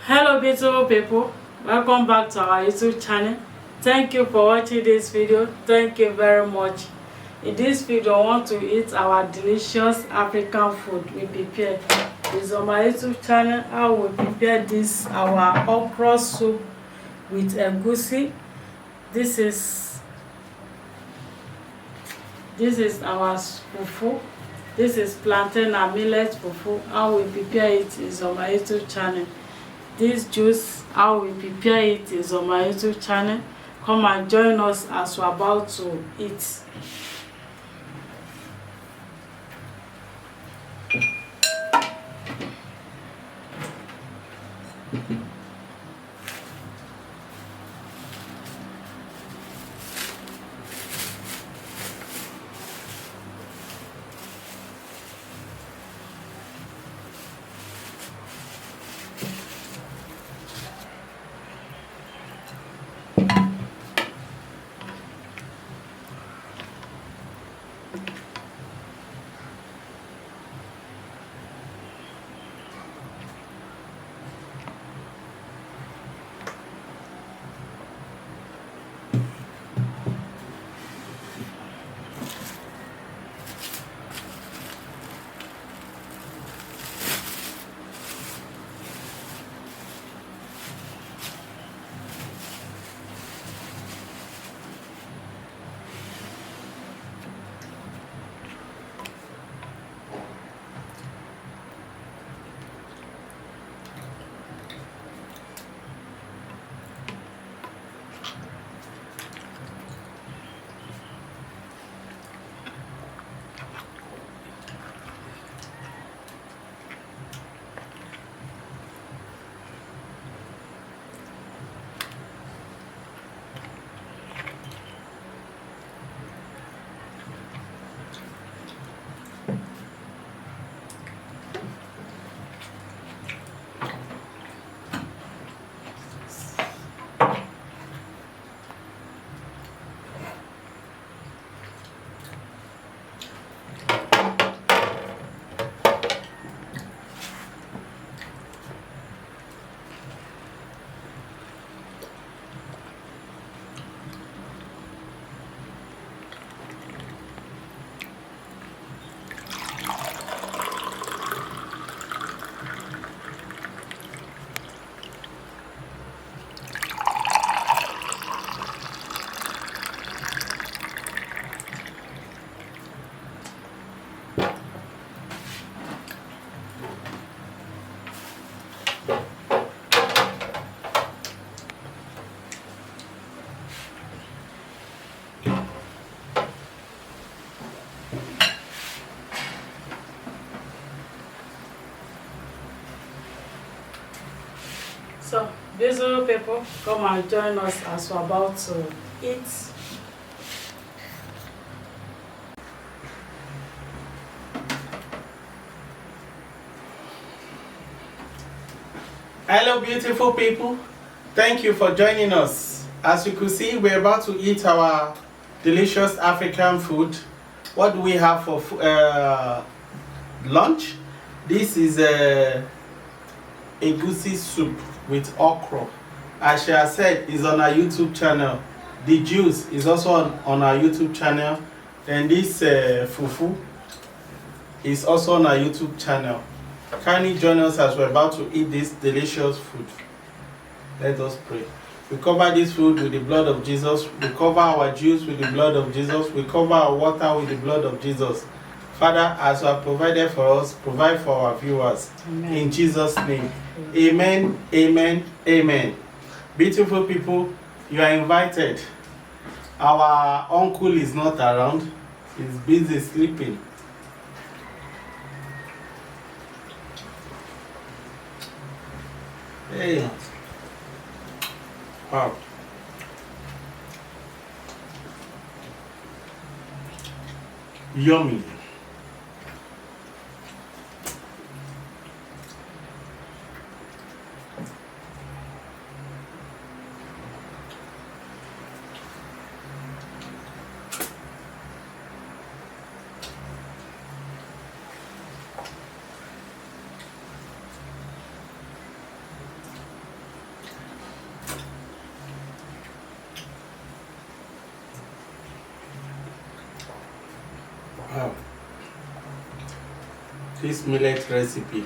Hello beautiful people, welcome back to our YouTube channel. Thank you for watching this video. Thank you very much. In this video I want to eat our delicious African food we prepare. It's on my YouTube channel how we prepare this our okra soup with egusi. This is our fufu. This is plantain and millet fufu. How we prepare it is on my YouTube channel. This juice, how we prepare it is on my YouTube channel. Come and join us as we're about to eat. So, beautiful people, come and join us as we're about to eat. Hello beautiful people, thank you for joining us. As you can see, we're about to eat our delicious African food. What do we have for lunch? This is Egusi soup with okra. As she has said, is on our YouTube channel. The juice is also on our YouTube channel. Then this fufu is also on our YouTube channel. Kindly join us as we're about to eat this delicious food. Let us pray. We cover this food with the blood of Jesus. We cover our juice with the blood of Jesus. We cover our water with the blood of Jesus. Father, as you have provided for us, provide for our viewers. Amen. In Jesus' name. Amen, amen, amen. Beautiful people, you are invited. Our uncle is not around. He's busy sleeping. Hey. Wow. Yummy. this millet recipe.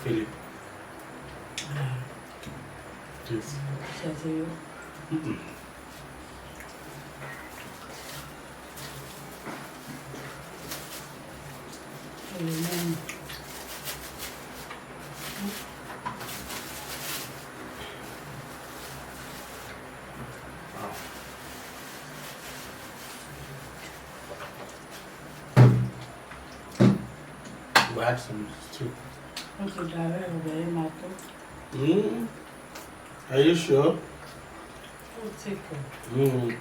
Philip. Yes. We add some stew. Are you sure?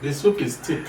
The soup is thick.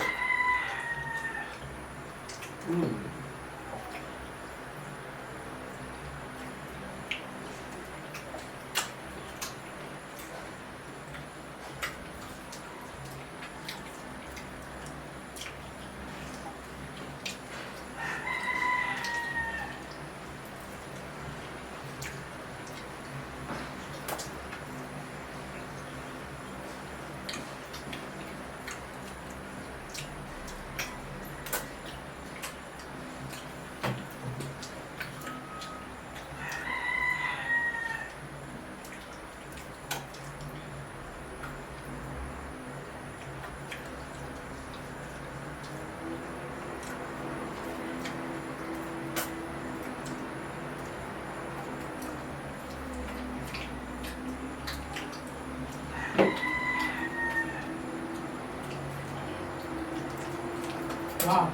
Wow.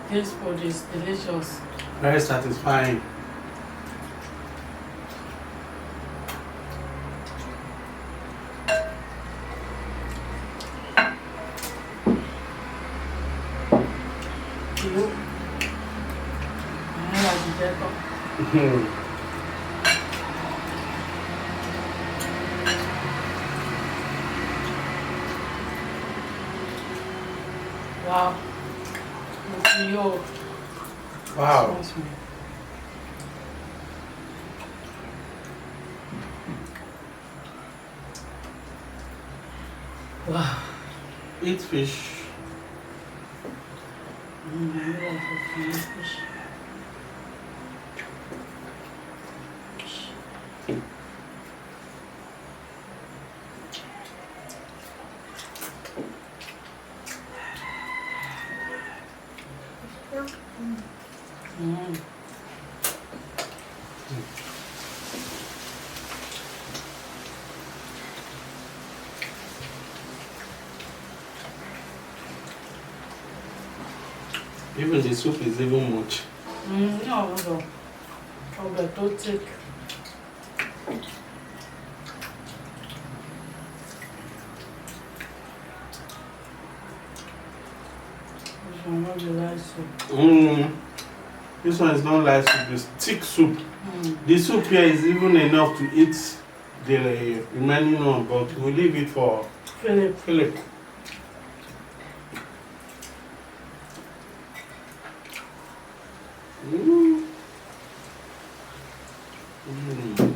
This food is delicious. Very satisfying. Wow. Wow. Wow. Eat fish. Fish. Even the soup is even much. No. Okay, don't take. This one not the light soup. This one is not light soup, it's thick soup. The soup here is even enough to eat the remaining one, but we'll leave it for Philip. Mm. Mm.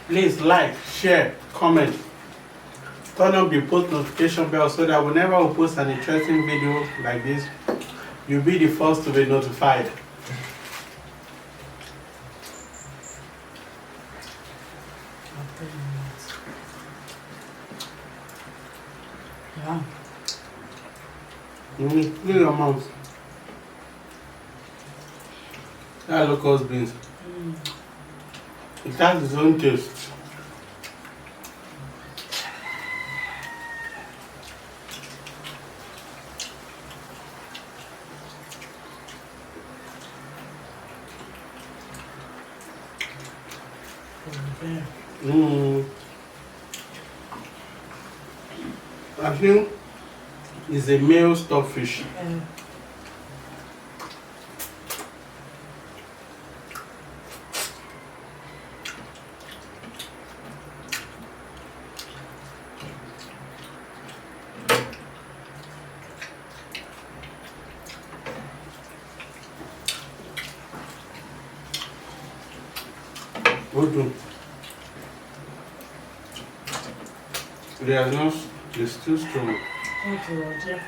Please like, share, comment, turn on the post notification bell so that whenever we post an interesting video like this, you'll be the first to be notified. Yeah. Clean your mouth. That locust beans. It has its own taste. I think it's a male stockfish. Good. It's too strong. Thank you, Lord. Yeah.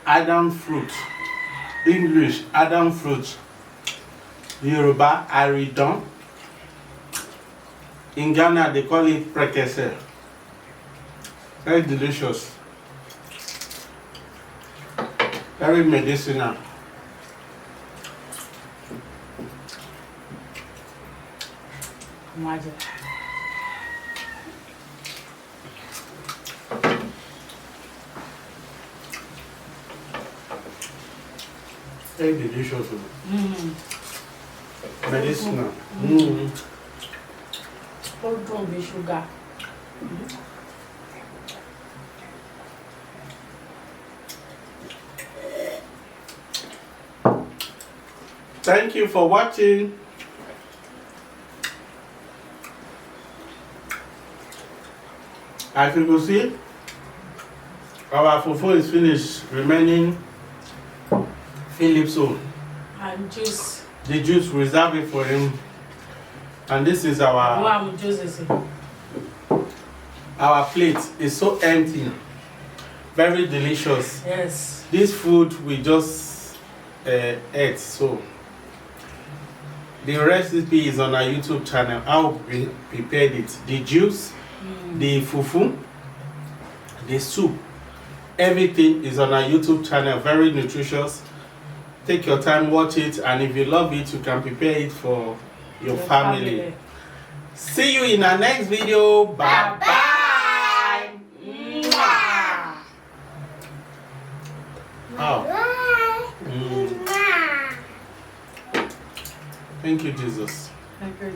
Adam fruit. English, Adam fruit. Yoruba, Aridon. In Ghana, they call it prekese. Very delicious. Very medicinal. Imagine. Very delicious. Medicinal. Don't be sugar. Thank you for watching. As you can see, our fufu is finished, remaining Philip's own. And juice. The juice, reserve it for him. And this is our plate. It's so empty. Very delicious. Yes. This food we just ate. So the recipe is on our YouTube channel. How we prepared it. The juice, the fufu, the soup, everything is on our YouTube channel. Very nutritious. Take your time, watch it, and if you love it, you can prepare it for your family. See you in our next video. Bye bye. Oh. Thank you, Jesus. Thank you,